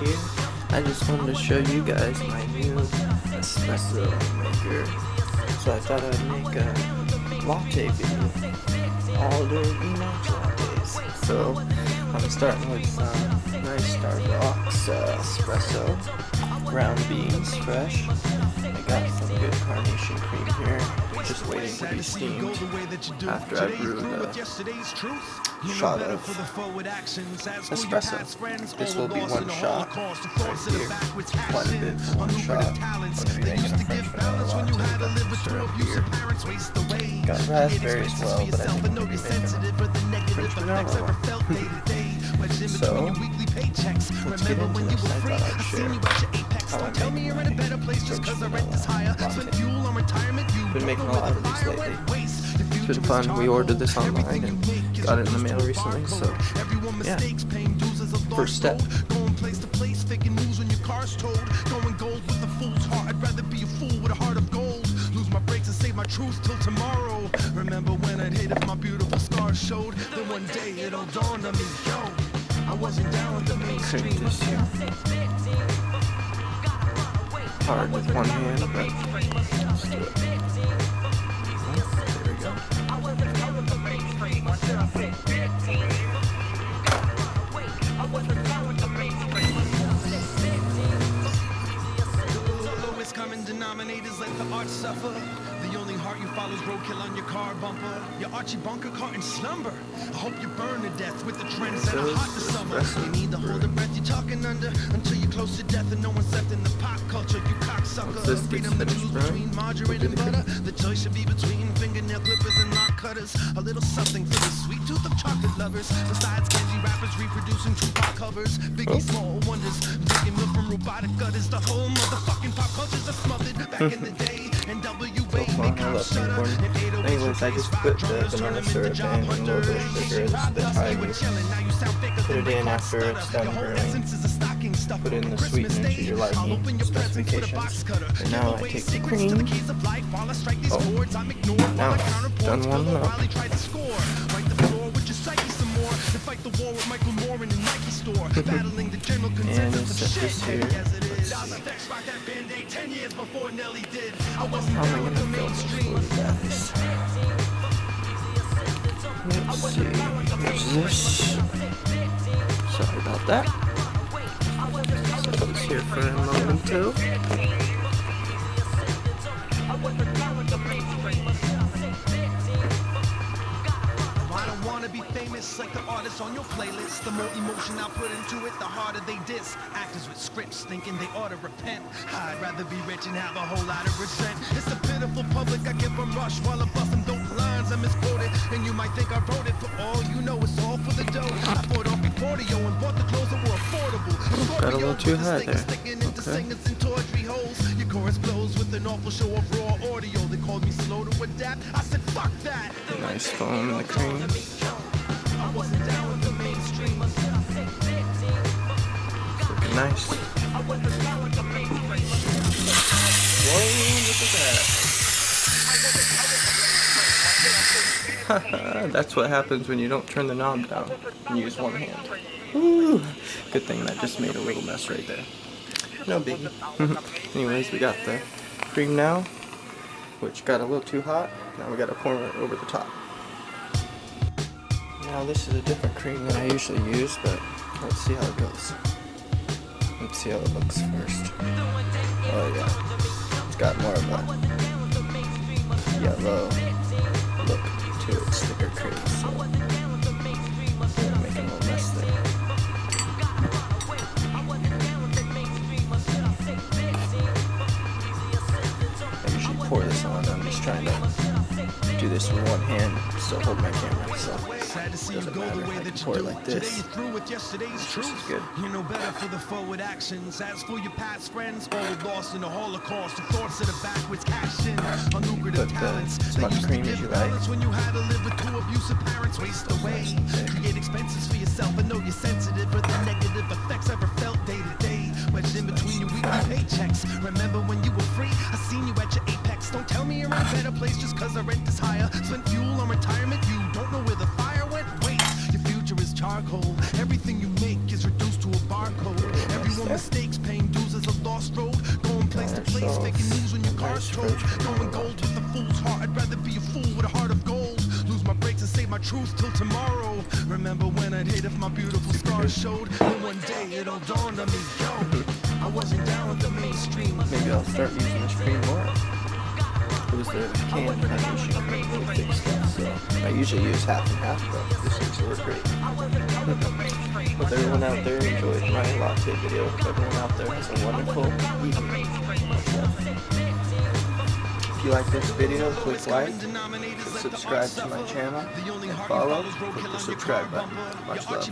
here. I just wanted to show you guys my new espresso maker. So I thought I'd make a latte video, all during Enochs lattes. So I'm starting with nice Starbucks espresso, ground beans, fresh. I got some good carnation cream here, just waiting to be steamed after I brewed a shot of espresso. This will be one shot right here, quite a bit for one shot. I'm going to be making a French vanilla latte with syrup here. Got raspberry as well, but I think I'm going to be making a French vanilla one. So, let's get into this. I thought I'd share how I make my French vanilla latte. Been making a lot of these lately. It's been fun. We ordered this online and got it in the mail recently, so yeah. First step. Going place to place, faking news when your car's told. Going gold with a fool's heart. I'd rather be a fool with a heart of gold. Lose my brakes and save my truth till tomorrow. Remember when I'd hate if my beautiful scars showed. Then one day it all dawned on me, yo, I wasn't down with the mainstream. This here. Hard with one hand, but let's do it. There we go. Lowest common denominators let the art suffer. The only heart you follow is roadkill on your car bumper. Your Archie Bunker caught in slumber. I hope you burn to death with the trends that are hot this summer. You need to hold the breath you're talking under until you're close to death and no one's left in the pop culture. You cocksucker. Freedom to choose between margarine and butter. The choice should be between fingernail clippers and lock cutters. A little something for the sweet tooth of chocolate lovers. Besides candy rappers reproducing Tupac covers. Biggie small wonders. Drinking milk from robotic gutters. The whole motherfucking pop culture's a smothered back in the day. And WA make cops shudder. Anyways, I just put the vanilla syrup in and a little bit of sugar as the timing. Put it in after it's done brewing. Put in the sweetener to your liking specifications. And now I take the cream. Oh, now it's done warming up. And set this here. How am I going to film this for you guys? Let's see. Here's this. Sorry about that. Set this here for a moment too. Be famous like the artists on your playlist. The more emotion I put into it, the harder they diss. Actors with scripts thinking they ought to repent. I'd rather be rich and have a whole lot of resent. It's the pitiful public I give them rush while I'm busting dope lines I misquoted. And you might think I wrote it, for all you know it's all for the dough. I bought off Recordio and bought the clothes that were affordable. Got a little too high there. Okay. Your chorus blows with an awful show of raw audio. They called me slow to adapt. I said fuck that. Nice foam in the cream. Wasn't down with the mainstream. Looking nice. Whoa, look at that. That's what happens when you don't turn the knob down and use one hand. Woo. Good thing that just made a little mess right there. No biggie. Anyways, we got the cream now, which got a little too hot. Now we got to pour it over the top. Now this is a different cream than I usually use, but let's see how it goes. Let's see how it looks first. Oh yeah, it's got more of a yellow look to its thicker cream, so I'm making a little mess there. I usually pour this on. I'm just trying to do this with one hand, still hold my camera, so sad to see you go the way that you pour it do. like this. Today you're through with yesterday's truth. This is good. You know better for the forward actions. As for your past friends, all lost in the Holocaust. The thoughts of the backwards cashed in on lucrative talents. As much cream as you like. When you had to live with two abusive parents, waste away. Create expenses for yourself. I know you're sensitive, but the negative effects ever felt day to day. Wedged in between your weekly paychecks. Remember when you were free? I seen you at your apex. Don't tell me you're in a better place just cause the rent is higher. Spent fuel on retirement. You don't know where the fire went. Wait, your future is charcoal. Everything you make is reduced to a barcode. Everyone mistakes, paying dues as a lost road. Going place to place, faking news when your car's towed. Going gold with a fool's heart. I'd rather be a fool with a heart of gold. Lose my brakes and save my truth till tomorrow. Remember when I'd hate if my beautiful scars showed. And one day it all dawned on me, yo, I wasn't down with the mainstream. Maybe I'll start using the screen more. It was the can transition with big stuff, so I usually use half and half, but this seems to work great. Hope everyone out there enjoyed my latte video. Hope everyone out there has a wonderful evening. If you like this video, click like, subscribe to my channel, and follow, click the subscribe button. Much love.